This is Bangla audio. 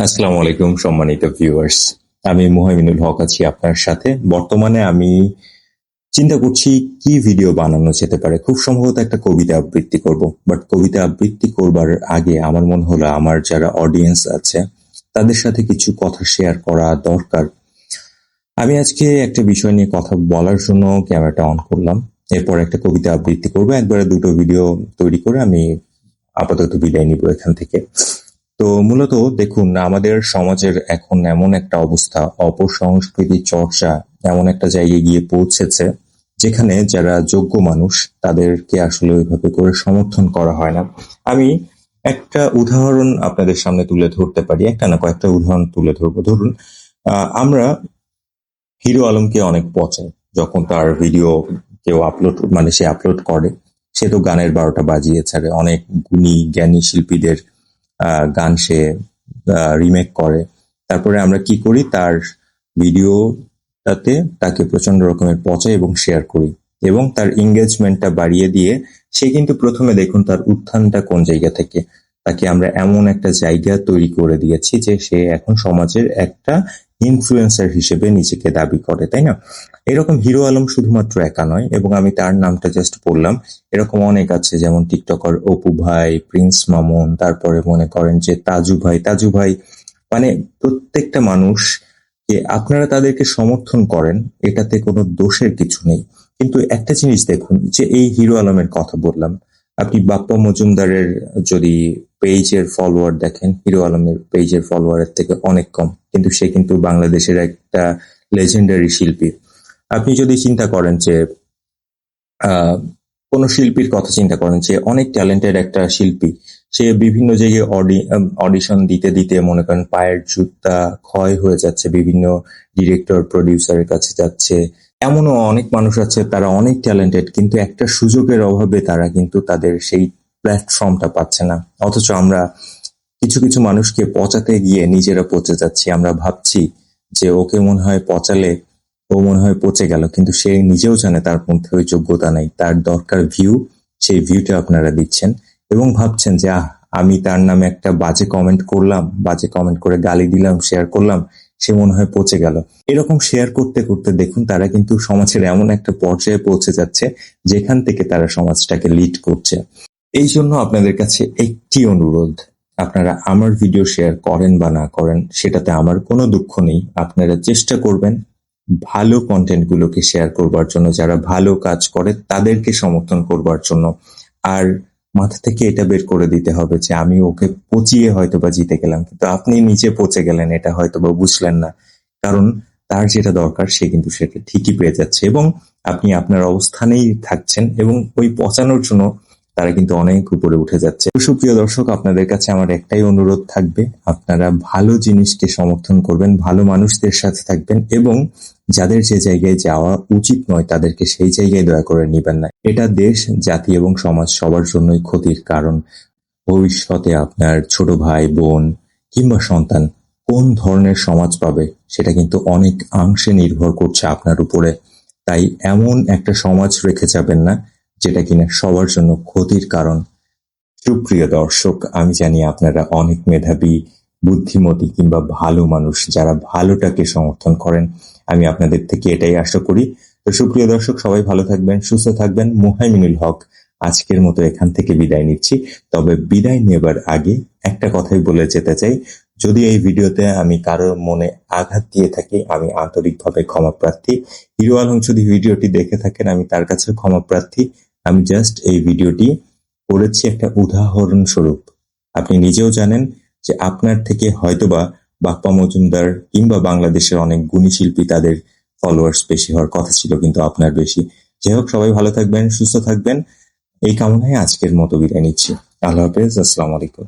আসসালামু আলাইকুম সম্মানিত ভিউয়ার্স। আমি মুহাইমিনুল হক আছি আপনার সাথে। বর্তমানে আমি চিন্তা করছি কি ভিডিও বানানো যেতে পারে। খুব সম্ভবত একটা কবিতা আবৃত্তি করব। বাট কবিতা আবৃত্তি করবার আগে আমার মনে হলো আমার যারা অডিয়েন্স আছে তাদের সাথে কিছু কথা শেয়ার করা দরকার। আমি আজকে একটা বিষয় নিয়ে কথা বলার জন্য ক্যামেরাটা অন করলাম। এরপর একটা কবিতা আবৃত্তি করব। একবারে দুটো ভিডিও তৈরি করে আমি আপাতত বিদায় নিব এখান থেকে। তো মূলত দেখুন, আমাদের সমাজের এখন এমন একটা অবস্থা, অপসংস্কৃতি চর্চা এমন একটা জায়গায় গিয়ে পৌঁছেছে যেখানে যারা যোগ্য মানুষ তাদেরকে আসলে ওইভাবে করে সমর্থন করা হয় না। আমি একটা উদাহরণ আপনাদের সামনে তুলে ধরতে পারি, একটা না কয়েকটা উদাহরণ তুলে ধরবো। ধরুন, আমরা হিরো আলমকে অনেক পচাই যখন তার ভিডিও কেউ আপলোড সে আপলোড করে। সে তো গানের 12টা বাজিয়ে ছাড়ে, অনেক গুণী জ্ঞানী শিল্পীদের গান সে রিমেক করে। তারপরে আমরা কি করি, তার ভিডিওটাতে তাকে প্রচন্ড রকমের পচাই এবং শেয়ার করি এবং তার এঙ্গেজমেন্টটা বাড়িয়ে দিয়ে সে কিন্তু প্রথমে দেখুন তার উত্থানটা কোন জায়গা থেকে, তাকে আমরা এমন একটা জায়গা তৈরি করে দিয়েছি যে সে এখন সমাজের একটা ইনফ্লুয়েন্সার হিসেবে নিজেকে দাবি করে, তাই না? এরকম হিরো আলম শুধুমাত্র একা নয়, এবং আমি তার নামটা জাস্ট বললাম, এরকম অনেক আছে, যেমন টিকটকার অপু ভাই, প্রিন্স মামুন, তারপরে মনে করেন যে তাজু ভাই, মানে প্রত্যেকটা মানুষ আপনারা তাদেরকে সমর্থন করেন, এটাতে কোনো দোষের কিছু নেই। কিন্তু একটা জিনিস দেখুন, যে এই হিরো আলমের কথা বললাম, আপনি বাপ্পা মজুমদারের যদি পেজের ফলোয়ার দেখেন, হিরো আলমের পেজের ফলোয়ারের থেকে অনেক কম, কিন্তু সে কিন্তু বাংলাদেশের একটা লেজেন্ডারি শিল্পী। আপনি যদি চিন্তা করেন যে কোনো শিল্পীর কথা চিন্তা করেন, যে অনেক ট্যালেন্টেড একটা শিল্পী, সে বিভিন্ন জায়গায় অডিশন দিতে দিতে মনে করেন পায়ের জুতা ক্ষয় হয়ে যাচ্ছে, বিভিন্ন ডিরেক্টর প্রডিউসারের কাছে যাচ্ছে। এমনও অনেক মানুষ আছে তারা অনেক ট্যালেন্টেড, কিন্তু একটা সুযোগের অভাবে তারা কিন্তু তাদের সেই প্ল্যাটফর্মটা পাচ্ছে না। অথচ আমরা কিছু কিছু মানুষকে পচাতে গিয়ে নিজেরা পচে যাচ্ছি। আমরা ভাবছি যে ওকে মনে হয় পচালে ও মনে হয় পচে গেল, কিন্তু সে নিজেও জানে তার মধ্যে ওই যোগ্যতা নাই। তার দরকার ভিউ, সেই ভিউটা আপনারা দিচ্ছেন এবং ভাবছেন যে আমি তার নামে একটা বাজে কমেন্ট করলাম, বাজে কমেন্ট করে গালি দিলাম, শেয়ার করলাম, সে মনে হয় পচে গেল। এরকম শেয়ার করতে করতে দেখুন তারা কিন্তু সমাজের এমন একটা পর্যায়ে পৌঁছে যাচ্ছে যেখান থেকে তারা সমাজটাকে লিড করছে। এই জন্য আপনাদের কাছে একটি অনুরোধ, আপনারা আমার ভিডিও শেয়ার করেন বা না করেন সেটাতে আমার কোনো দুঃখ নেই। আপনারা চেষ্টা করবেন ভালো কন্টেন্ট গুলোকে শেয়ার করবার জন্য, যারা ভালো কাজ করে তাদেরকে সমর্থন করবার জন্য। আর মাথা থেকে এটা বের করে দিতে হবে যে আমি ওকে পচিয়ে হয়তোবা জিতে গেলাম, কিন্তু আপনি নিচে পচে গেলেন, এটা হয়তোবা বুঝলেন না। কারণ তার যেটা দরকার সে কিন্তু সেটা ঠিকই পেয়ে যাচ্ছে, এবং আপনি আপনার অবস্থানেই থাকছেন, এবং ওই পচানোর জন্য তারা কিন্তু অনেক উপরে উঠে যাচ্ছে। সুপ্রিয় দর্শক, আপনাদের কাছে আমার একটাই অনুরোধ থাকবে, আপনারা ভালো জিনিসকে সমর্থন করবেন, ভালো মানুষদের সাথে থাকবেন, এবং যাদের যে জায়গায় যাওয়া উচিত নয় তাদেরকে সেই জায়গায় দয়া করে নিবেন না। এটা দেশ, জাতি এবং সমাজ সবার জন্যই ক্ষতির কারণ। ভবিষ্যতে আপনার ছোট ভাই বোন কিংবা সন্তান কোন ধরনের সমাজ পাবে সেটা কিন্তু অনেক অংশে নির্ভর করছে আপনার উপরে। তাই এমন একটা সমাজ রেখে যাবেন না যেটা কিনা সবার জন্য ক্ষতির কারণ। সুপ্রিয় দর্শক, আমি জানি আপনারা অনেক মেধাবী, বুদ্ধিমতী কিংবা ভালো মানুষ যারা ভালোটাকে সমর্থন করেন। আমি আপনাদের থেকে এটাই আশা করি। তো সুপ্রিয় দর্শক, সবাই ভালো থাকবেন, সুস্থ থাকবেন। মুহাইমিনুল হক আজকের মতো এখান থেকে বিদায় নিচ্ছি। তবে বিদায় নেবার আগে একটা কথাই বলে যেতে চাই, যদি এই ভিডিওতে আমি কারোর মনে আঘাত দিয়ে থাকি আমি আন্তরিকভাবে ক্ষমা প্রার্থী। হিরো আলম যদি ভিডিওটি দেখে থাকেন আমি তার কাছে ক্ষমা প্রার্থী। আমি জাস্ট এই ভিডিওটি করেছি একটা উদাহরণ স্বরূপ। আপনি নিজেও জানেন যে আপনার থেকে হয়তোবা বাপ্পা মজুমদার কিংবা বাংলাদেশের অনেক গুণী শিল্পী তাদের ফলোয়ার্স বেশি হওয়ার কথা ছিল, কিন্তু আপনার বেশি। যাই হোক, সবাই ভালো থাকবেন, সুস্থ থাকবেন, এই কামনায় আজকের মতো বিদায় নিচ্ছি। আল্লাহ হাফেজ, আসসালামু আলাইকুম।